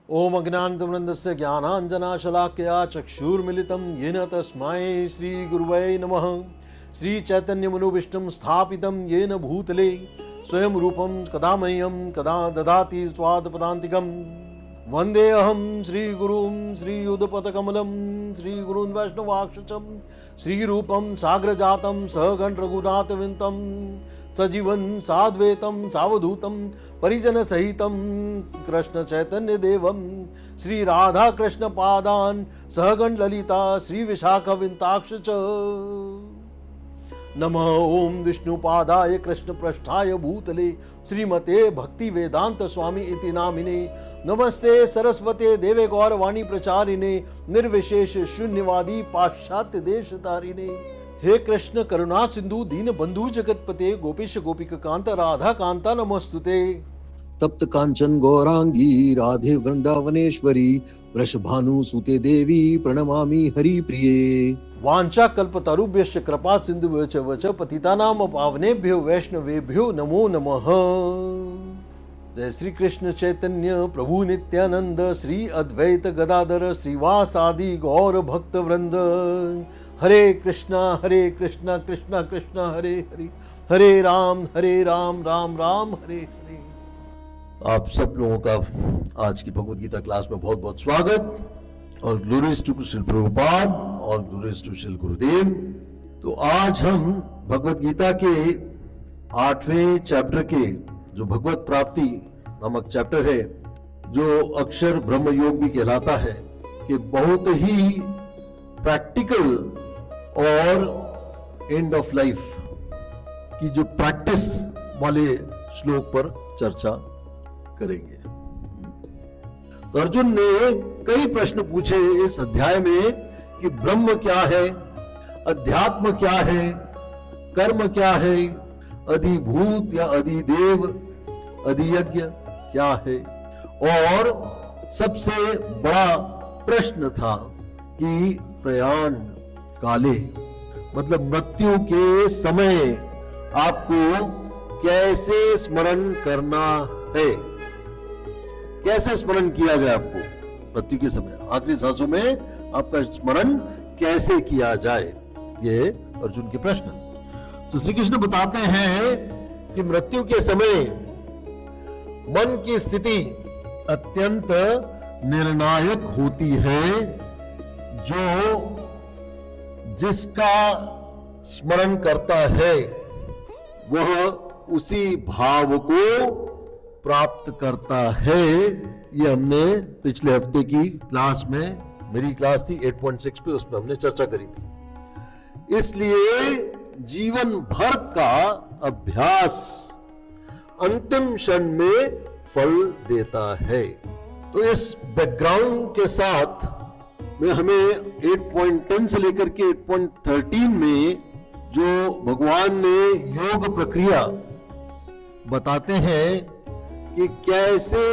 ओम अज्ञानतिमिरन्धस्य ज्ञानाञ्जनशलाकया चक्षुर्मिलितं येन तस्मै श्रीगुरुवे नमः। श्रीचैतन्यमनोभीष्टं स्थापितं येन भूतले स्वयं रूपं कदा मह्यं कदा ददाति स्वादपदान्तिकम्। वन्देऽहं श्रीगुरुं श्रीयुधपदकमलं श्रीगुरून् वैष्णवाक्षचं श्रीरूपं साग्रजातं सहगण रघुनाथविन्तं सजीवन साद्वैतं सावधूतं परिजन सहितं कृष्ण चैतन्य देवं श्री राधा कृष्ण पादान सहगण ललिता श्री विशाखविन्ताक्ष च। नमः ओम विष्णुपादाय कृष्ण पृष्ठाय भूतले श्रीमते भक्ति वेदांत स्वामी इति नामिने। नमस्ते सरस्वते देवे गौरवाणी प्रचारिणे निर्विशेष शून्यवादी पाश्चात्य देश तारिणे। हे कृष्ण करुणा सिंधु दीन बंधु जगतपते गोपीश गोपिका कांत राधा कांता नमस्तुते। तप्त कांचन गौरांगी राधे वृंदावनेश्वरी वृषभानु सुते देवी प्रणमामि हरि प्रिये। वांछा कल्पतरुभ्यश्च कृपा सिंधुभ्यश्च वच पतितानां पावनेभ्यो वैष्णवेभ्यो नमो नमः। जय श्री कृष्ण चैतन्य प्रभु नित्यानंद श्री अद्वैत गदाधर श्रीवासादि गौर भक्त वृंद। हरे कृष्णा कृष्णा कृष्णा हरे हरे, हरे राम राम राम हरे हरे। आप सब लोगों का आज की भगवद गीता क्लास में बहुत बहुत स्वागत और ग्लोरीज टू श्री प्रभुपाद और ग्लोरीज टू श्री गुरुदेव। तो आज हम भगवद गीता के 8वें चैप्टर के जो भगवत प्राप्ति नामक चैप्टर है, जो अक्षर ब्रह्म योग भी कहलाता है, कि बहुत ही प्रैक्टिकल और एंड ऑफ लाइफ की जो प्रैक्टिस वाले श्लोक पर चर्चा करेंगे। तो अर्जुन ने कई प्रश्न पूछे इस अध्याय में कि ब्रह्म क्या है, अध्यात्म क्या है, कर्म क्या है, अधिभूत या अधिदेव अधियज्ञ क्या है। और सबसे बड़ा प्रश्न था कि प्रयाण काले, मतलब मृत्यु के समय आपको कैसे स्मरण करना है, कैसे स्मरण किया जाए आपको मृत्यु के समय, आखिरी सांसों में आपका स्मरण कैसे किया जाए, ये अर्जुन के प्रश्न। तो श्री कृष्ण बताते हैं कि मृत्यु के समय मन की स्थिति अत्यंत निर्णायक होती है। जो जिसका स्मरण करता है वह उसी भाव को प्राप्त करता है। ये हमने पिछले हफ्ते की क्लास में, मेरी क्लास थी 8.6 पे, उसमें हमने चर्चा करी थी। इसलिए जीवन भर का अभ्यास अंतिम क्षण में फल देता है। तो इस बैकग्राउंड के साथ में हमें 8.10 से लेकर के 8.13 में जो भगवान ने योग प्रक्रिया बताते हैं कि कैसे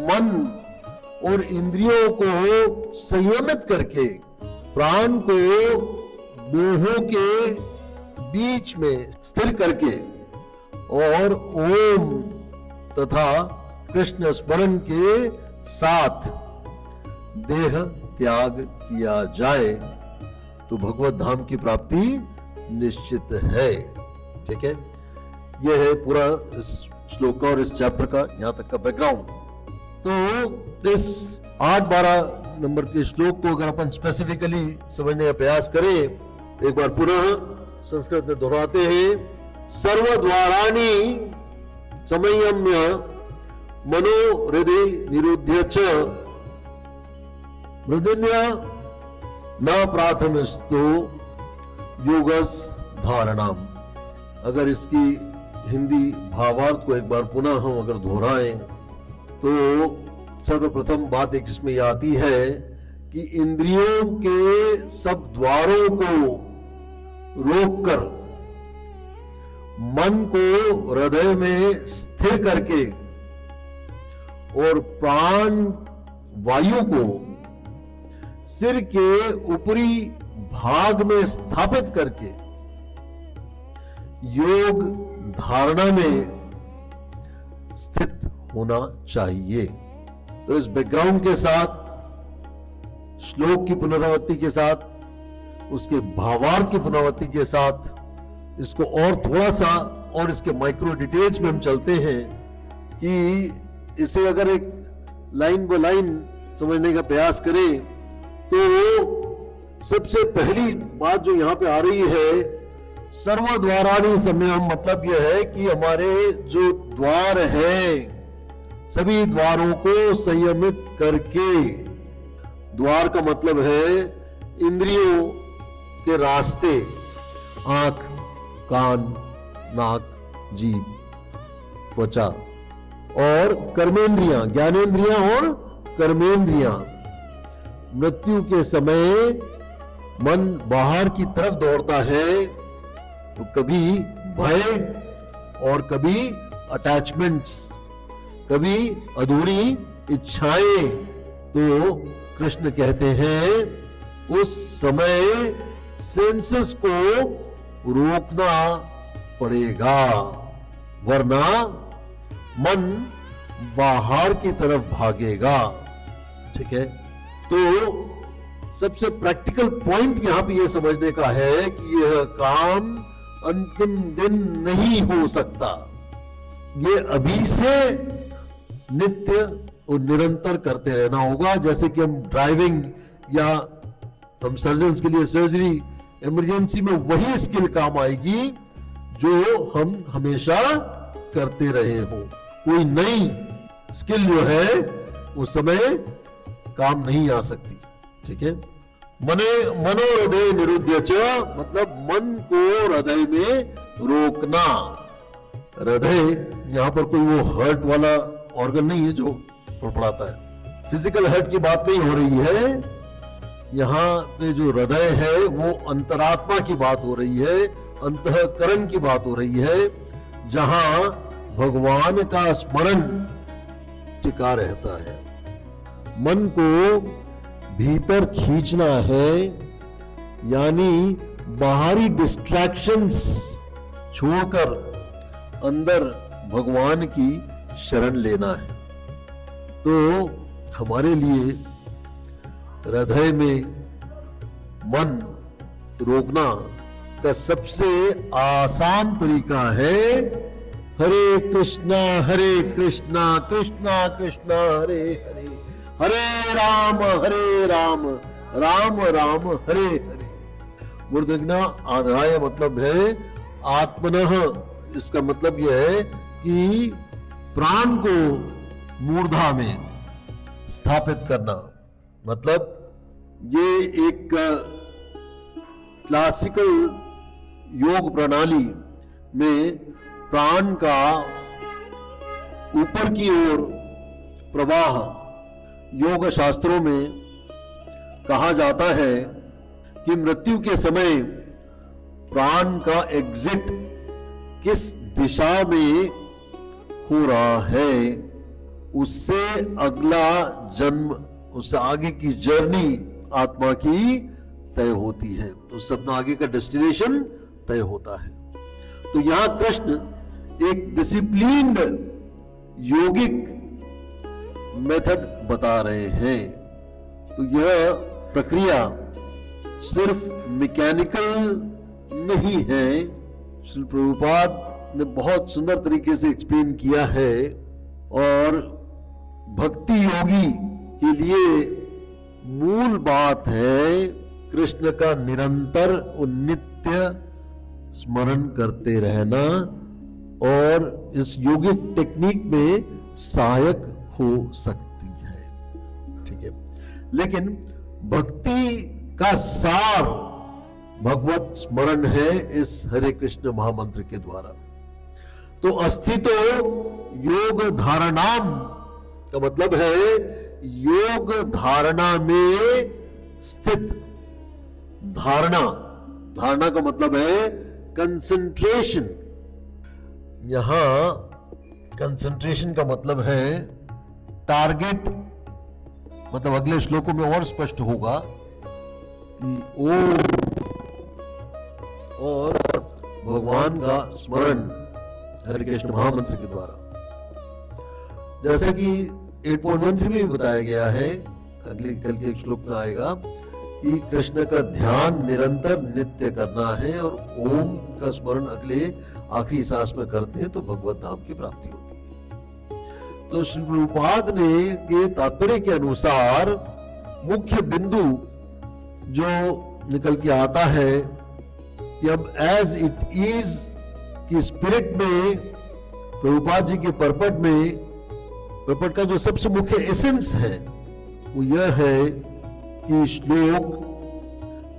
मन और इंद्रियों को संयमित करके प्राण को मोहों के बीच में स्थिर करके और ओम तथा कृष्ण स्मरण के साथ देह त्याग किया जाए तो भगवत धाम की प्राप्ति निश्चित है। ठीक है, यह है पूरा इस श्लोक का और इस चैप्टर का यहां तक का बैकग्राउंड। तो इस 8-12 नंबर के श्लोक को अगर अपन स्पेसिफिकली समझने का प्रयास करें, एक बार पुनः संस्कृत में दोहराते हैं। सर्वद्वाराणि संयम्य मनो हृदय निरुध्य च मृदुन्य न प्राथमिस्तु योगस धारणाम। अगर इसकी हिंदी भावार्थ को एक बार पुनः हम अगर दोहराएं तो सर्वप्रथम बात एक इसमें यह आती है कि इंद्रियों के सब द्वारों को रोककर मन को हृदय में स्थिर करके और प्राण वायु को सिर के ऊपरी भाग में स्थापित करके योग धारणा में स्थित होना चाहिए। तो इस बैकग्राउंड के साथ, श्लोक की पुनरावृत्ति के साथ, उसके भावार्थ की पुनरावृत्ति के साथ इसको और थोड़ा सा और इसके माइक्रो डिटेल्स में हम चलते हैं कि इसे अगर एक लाइन बाय लाइन समझने का प्रयास करें तो सबसे पहली बात जो यहां पे आ रही है, सर्वद्वाराणि संयम, मतलब यह है कि हमारे जो द्वार है सभी द्वारों को संयमित करके, द्वार का मतलब है इंद्रियों के रास्ते, आंख, कान, नाक, जीभ, त्वचा और कर्मेंद्रियां, ज्ञानेंद्रियां और कर्मेंद्रियां। मृत्यु के समय मन बाहर की तरफ दौड़ता है, तो कभी भय और कभी अटैचमेंट्स, कभी अधूरी इच्छाएं। तो कृष्ण कहते हैं उस समय सेंसेस को रोकना पड़ेगा, वरना मन बाहर की तरफ भागेगा। ठीक है, तो सबसे प्रैक्टिकल पॉइंट यहां पे यह समझने का है कि यह काम अंतिम दिन नहीं हो सकता, ये अभी से नित्य और निरंतर करते रहना होगा। जैसे कि हम ड्राइविंग या हम सर्जन्स के लिए सर्जरी, इमरजेंसी में वही स्किल काम आएगी जो हम हमेशा करते रहे हो। कोई नई स्किल जो है उस समय काम नहीं आ सकती। ठीक है, मनोहृदय निरुद्ध च, मतलब मन को हृदय में रोकना। हृदय यहां पर कोई वो हर्ट वाला ऑर्गन नहीं है जो फड़फड़ाता है, फिजिकल हर्ट की बात नहीं हो रही है। यहां पे जो हृदय है वो अंतरात्मा की बात हो रही है, अंतःकरण की बात हो रही है, जहां भगवान का स्मरण टिका रहता है। मन को भीतर खींचना है, यानी बाहरी डिस्ट्रैक्शंस छोड़कर अंदर भगवान की शरण लेना है। तो हमारे लिए हृदय में मन रोकना का सबसे आसान तरीका है हरे कृष्णा कृष्णा कृष्णा हरे हरे, हरे राम राम राम हरे हरे। मूर्धज्ञ आधाय मतलब है आत्मनः, इसका मतलब यह है कि प्राण को मूर्धा में स्थापित करना। मतलब ये एक क्लासिकल योग प्रणाली में प्राण का ऊपर की ओर प्रवाह योग शास्त्रों में कहा जाता है कि मृत्यु के समय प्राण का एग्जिट किस दिशा में हो रहा है, उससे अगला जन्म, उससे आगे की जर्नी आत्मा की तय होती है, उससे अपना आगे का डेस्टिनेशन तय होता है। तो यहां कृष्ण एक डिसिप्लिन्ड योगिक मेथड बता रहे हैं। तो यह प्रक्रिया सिर्फ मैकेनिकल नहीं है, श्री प्रभुपाद ने बहुत सुंदर तरीके से एक्सप्लेन किया है। और भक्ति योगी के लिए मूल बात है कृष्ण का निरंतर और नित्य स्मरण करते रहना, और इस योगिक टेक्निक में सहायक हो सकती है। ठीक है, लेकिन भक्ति का सार भगवत स्मरण है इस हरे कृष्ण महामंत्र के द्वारा। तो अस्थितो योग धारणाम का मतलब है योग धारणा में स्थित। धारणा, धारणा का मतलब है कंसंट्रेशन। यहां कंसंट्रेशन का मतलब है टारगेट, मतलब अगले श्लोकों में और स्पष्ट होगा कि ओम और भगवान का स्मरण हरे कृष्ण महामंत्र के द्वारा। जैसे कि 8.13 में भी बताया गया है, अगले कल के एक श्लोक में आएगा कि कृष्ण का ध्यान निरंतर नित्य करना है और ओम का स्मरण अगले आखिरी सांस में करते हैं तो भगवत धाम की प्राप्ति होती है। तो श्री प्रभुपाद ने के तात्पर्य के अनुसार मुख्य बिंदु जो निकल के आता है कि अब एज इट इज की स्पिरिट में प्रभुपाद जी के पर्पट का जो सबसे मुख्य एसेंस है वो यह है कि श्लोक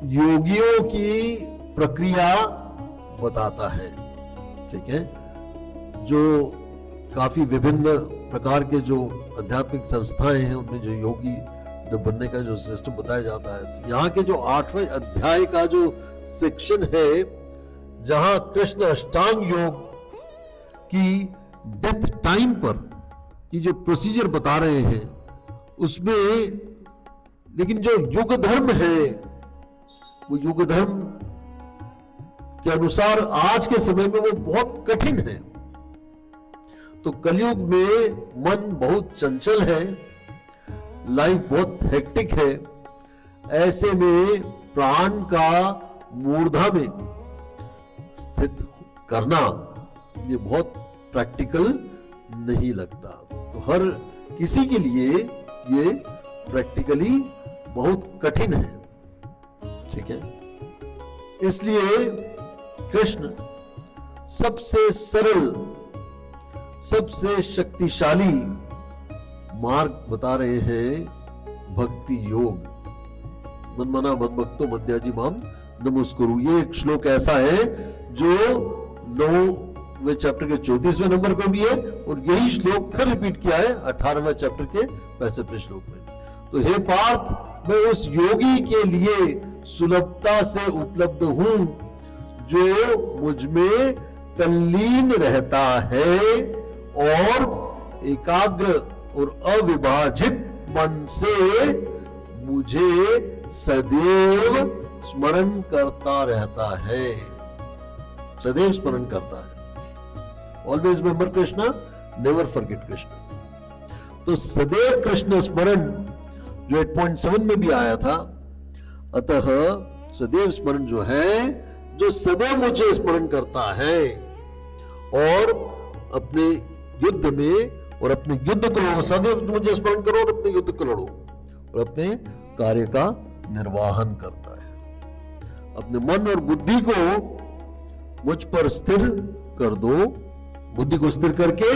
योगियों की प्रक्रिया बताता है, ठीक है। जो काफी विभिन्न प्रकार के जो आध्यात्मिक संस्थाएं हैं उनमें जो योगी जो बनने का जो सिस्टम बताया जाता है, यहाँ के जो 8वें अध्याय का जो सेक्शन है जहां कृष्ण अष्टांग योग की डेथ टाइम पर की जो प्रोसीजर बता रहे हैं उसमें, लेकिन जो युग धर्म है वो युग धर्म के अनुसार आज के समय में वो बहुत कठिन है। तो कलयुग में मन बहुत चंचल है, लाइफ बहुत हेक्टिक है, ऐसे में प्राण का मूर्धा में स्थित करना ये बहुत प्रैक्टिकल नहीं लगता। तो हर किसी के लिए ये प्रैक्टिकली बहुत कठिन है, ठीक है। इसलिए कृष्ण सबसे सरल सबसे शक्तिशाली मार्ग बता रहे हैं, भक्ति योग। मनमना मद्भक्तो मद्याजी माम नमस्कुरु, ये एक श्लोक ऐसा है जो 9वें चैप्टर के 34वें नंबर पे भी है और यही श्लोक फिर रिपीट किया है 18वें चैप्टर के 65वें श्लोक में। तो हे पार्थ, मैं उस योगी के लिए सुलभता से उपलब्ध हूं जो मुझ में तल्लीन रहता है और एकाग्र और अविभाजित मन से मुझे सदैव स्मरण करता रहता है, सदैव स्मरण करता है। Always remember Krishna, never forget Krishna. तो सदैव कृष्ण स्मरण जो 8.7 में भी आया था, अतः सदैव स्मरण जो है, जो सदैव मुझे स्मरण करता है और अपने युद्ध में और अपने युद्ध को लड़ो, सदैव मुझे स्मरण करो और अपने युद्ध को लड़ो और अपने कार्य का निर्वाहन करता है। अपने मन और बुद्धि को मुझ पर स्थिर कर दो, बुद्धि को स्थिर करके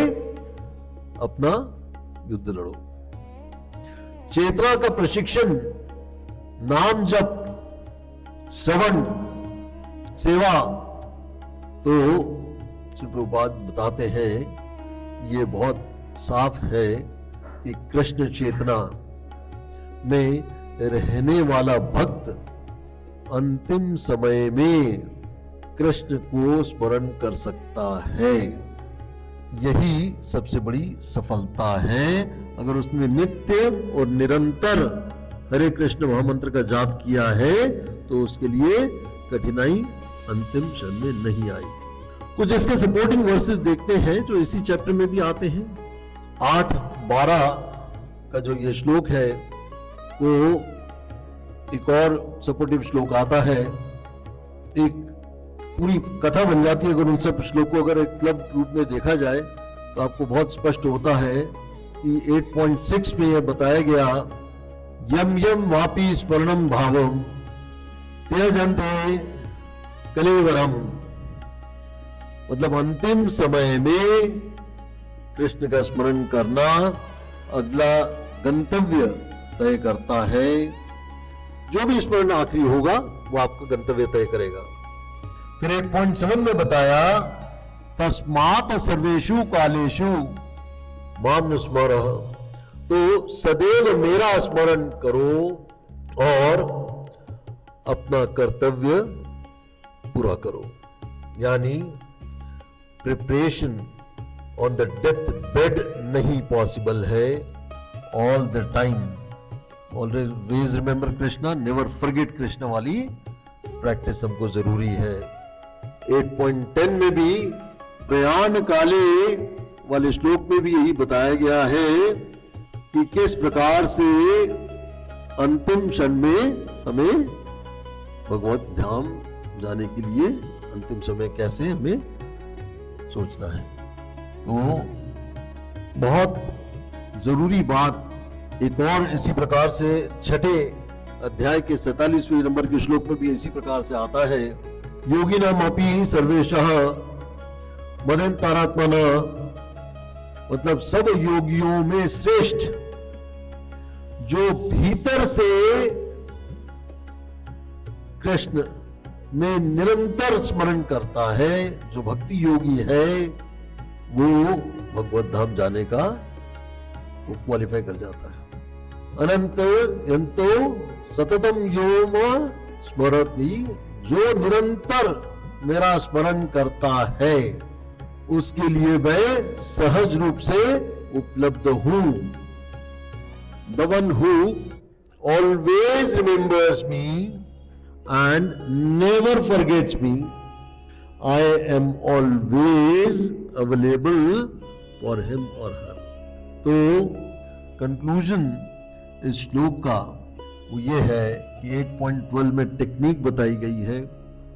अपना युद्ध लड़ो। चेतना का प्रशिक्षण नाम जप, श्रवण, सेवा। तो श्री प्रभुपाद बताते हैं ये बहुत साफ है कि कृष्ण चेतना में रहने वाला भक्त अंतिम समय में कृष्ण को स्मरण कर सकता है। यही सबसे बड़ी सफलता है। अगर उसने नित्य और निरंतर हरे कृष्ण महामंत्र का जाप किया है तो उसके लिए कठिनाई अंतिम क्षण में नहीं आई। कुछ इसके सपोर्टिंग वर्सेस देखते हैं जो इसी चैप्टर में भी आते हैं। 8-12 का जो ये श्लोक है वो एक और सपोर्टिव श्लोक आता है, एक पूरी कथा बन जाती है। अगर उन सब श्लोक को अगर एक क्लब रूप में देखा जाए तो आपको बहुत स्पष्ट होता है कि 8.6 में यह बताया गया, यम यम वापी स्मरणम भावम त्यजन्ते कलेवरम, मतलब अंतिम समय में कृष्ण का स्मरण करना अगला गंतव्य तय करता है। जो भी स्मरण आखिरी होगा वो आपका गंतव्य तय करेगा। फिर 8.7 में बताया, तस्मात् सर्वेषु कालेषु माम स्मरः, तो सदैव मेरा स्मरण करो और अपना कर्तव्य पूरा करो। यानी preparation on the death bed नहीं पॉसिबल है, all the time always remember Krishna, never forget Krishna वाली प्रैक्टिस हमको जरूरी है। 8.10 में भी प्रयाण काले वाले श्लोक में भी यही बताया गया है कि किस प्रकार से अंतिम क्षण में हमें भगवत धाम जाने के लिए अंतिम समय कैसे हमें सोचना है। तो बहुत जरूरी बात एक और इसी प्रकार से छठे अध्याय के 47वें नंबर के श्लोक में भी इसी प्रकार से आता है, योगिनाम अपि सर्वेशः मनन्तारात्मना, मतलब सब योगियों में श्रेष्ठ जो भीतर से कृष्ण में निरंतर स्मरण करता है, जो भक्ति योगी है, वो भगवत धाम जाने का वो क्वालिफाई कर जाता है। अनंत यंतो सततम योम स्मरति, जो निरंतर मेरा स्मरण करता है उसके लिए मैं सहज रूप से उपलब्ध हूं। The one who always remembers me and never forgets me, I am always available for him or her. तो कंक्लूजन इस श्लोक का वो ये है कि 8.12 में टेक्निक बताई गई है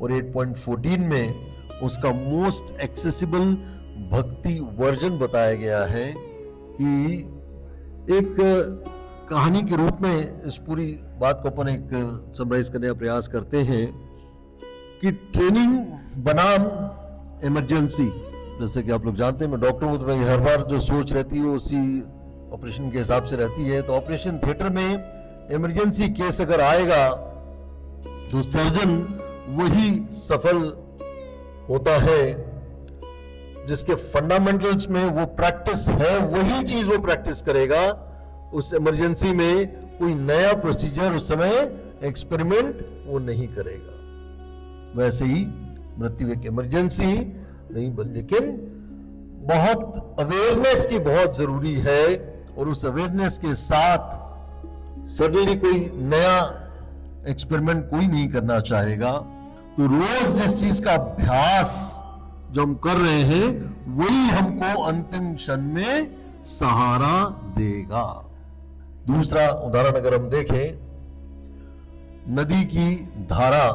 और 8.14 में उसका मोस्ट एक्सेसिबल भक्ति वर्जन बताया गया है कि एक कहानी के रूप में इस पूरी बात को अपन एक समराइज करने का प्रयास करते हैं कि ट्रेनिंग बनाम इमरजेंसी, जैसे कि आप लोग जानते हैं मैं डॉक्टर हूं तो भाई हर बार जो सोच रहती है उसी ऑपरेशन के हिसाब से रहती है। तो ऑपरेशन थिएटर में इमरजेंसी केस अगर आएगा तो सर्जन वही सफल होता है जिसके फंडामेंटल्स में वो प्रैक्टिस है, वही चीज वो प्रैक्टिस करेगा। उस इमरजेंसी में कोई नया प्रोसीजर उस समय एक्सपेरिमेंट वो नहीं करेगा। वैसे ही मृत्यु एक इमरजेंसी नहीं बन, लेकिन बहुत अवेयरनेस की बहुत जरूरी है और उस अवेयरनेस के साथ सडनली कोई नया एक्सपेरिमेंट कोई नहीं करना चाहेगा। तो रोज जिस चीज का अभ्यास जो हम कर रहे हैं वही हमको अंतिम क्षण में सहारा देगा। दूसरा उदाहरण अगर हम देखें, नदी की धारा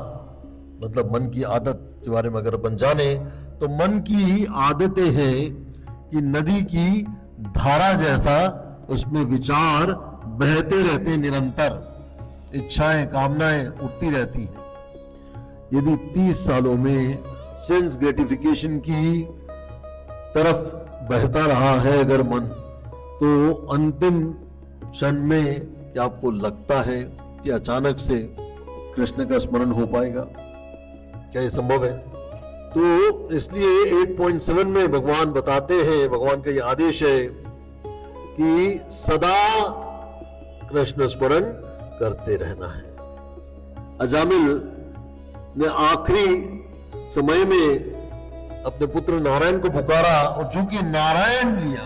मतलब मन की आदत के बारे में अगर अपन जाने तो मन की ही आदतें हैं कि नदी की धारा जैसा उसमें विचार बहते रहते निरंतर, इच्छाएं कामनाएं उठती रहती हैं। यदि 30 सालों में सेंस ग्रेटिफिकेशन की तरफ बहता रहा है अगर मन, तो अंतिम क्षण में क्या आपको लगता है कि अचानक से कृष्ण का स्मरण हो पाएगा? क्या ये संभव है? तो इसलिए 8.7 में भगवान बताते हैं, भगवान का ये आदेश है कि सदा कृष्ण स्मरण करते रहना है। अजामिल ने आखिरी समय में अपने पुत्र नारायण को पुकारा और चूंकि नारायण लिया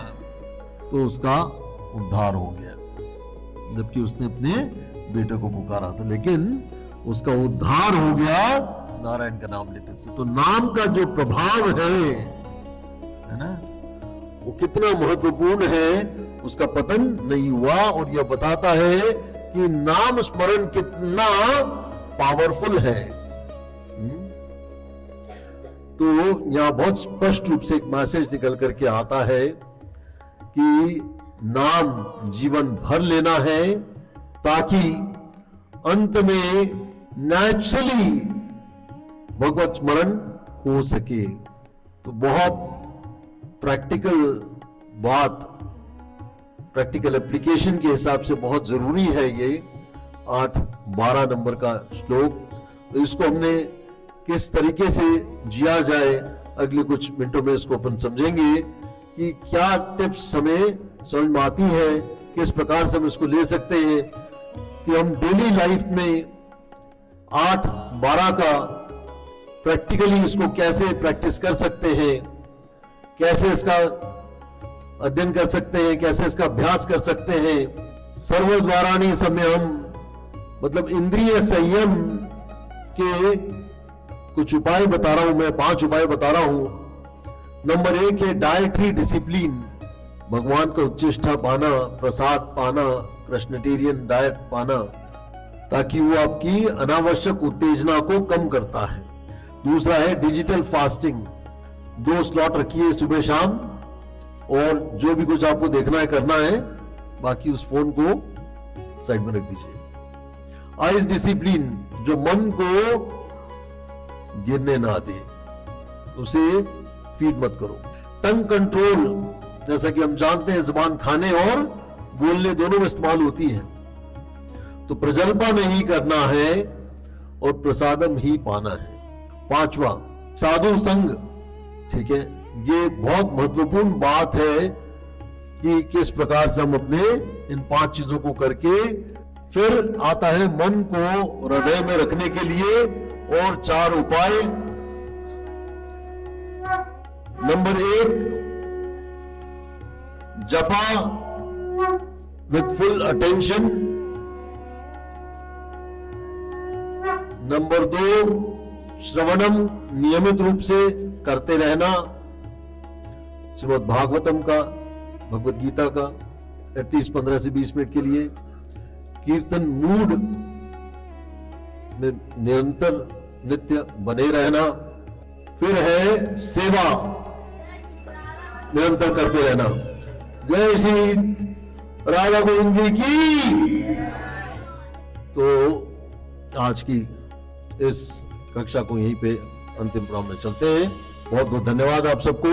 तो उसका उद्धार हो गया, जबकि उसने अपने बेटे को पुकारा था, लेकिन उसका उद्धार हो गया नारायण का नाम लेते से। तो नाम का जो प्रभाव है ना, वो कितना महत्वपूर्ण है उसका पतन नहीं हुआ। और यह बताता है कि नाम स्मरण कितना पावरफुल है। तो यहां बहुत स्पष्ट रूप से एक मैसेज निकल करके आता है कि नाम जीवन भर लेना है ताकि अंत में नेचुरली भगवत स्मरण हो सके। तो बहुत प्रैक्टिकल बात, प्रैक्टिकल एप्लीकेशन के हिसाब से बहुत जरूरी है ये 8-12 नंबर का श्लोक। तो इसको हमने किस तरीके से जिया जाए अगले कुछ मिनटों में इसको अपन समझेंगे कि क्या टिप्स हमें समझ में आती है, किस प्रकार से हम इसको ले सकते हैं कि हम डेली लाइफ में 8-12 का प्रैक्टिकली इसको कैसे प्रैक्टिस कर सकते हैं, कैसे इसका अध्ययन कर सकते हैं, कैसे इसका अभ्यास कर सकते हैं। सर्वद्वाराणि संयम मतलब इंद्रिय संयम के कुछ उपाय बता रहा हूं मैं, 5 उपाय बता रहा हूं। नंबर 1 है डाइटरी डिसिप्लिन, भगवान का उच्चिष्टा पाना, प्रसाद पाना, कृष्णटेरियन डाइट पाना, ताकि वो आपकी अनावश्यक उत्तेजना को कम करता है। दूसरा है डिजिटल फास्टिंग, 2 स्लॉट रखिए सुबह शाम, और जो भी कुछ आपको देखना है करना है, बाकी उस फोन को साइड में रख दीजिए। आइज डिसिप्लिन, जो मन को गिरने ना दे उसे फीड मत करो। टंग कंट्रोल, जैसा कि हम जानते हैं जुबान खाने और बोलने दोनों में इस्तेमाल होती है, तो प्रजल्पा नहीं करना है और प्रसादम ही पाना है। 5वां साधु संग, ठीक है, ये बहुत महत्वपूर्ण बात है कि किस प्रकार से हम अपने इन 5 चीजों को करके, फिर आता है मन को हृदय में रखने के लिए और 4 उपाय। नंबर 1, जपा विथ फुल अटेंशन। नंबर 2, श्रवणम, नियमित रूप से करते रहना, श्रीमद् भागवतम का, भगवत गीता का, एटलीस्ट 15 से 20 मिनट के लिए। कीर्तन मूड में निरंतर नित्य बने रहना। फिर है सेवा, निरंतर करते रहना। जय श्री राधा गोविंद जी की। तो आज की इस कक्षा को यहीं पे अंतिम प्रारंभ में चलते हैं। बहुत बहुत धन्यवाद आप सबको।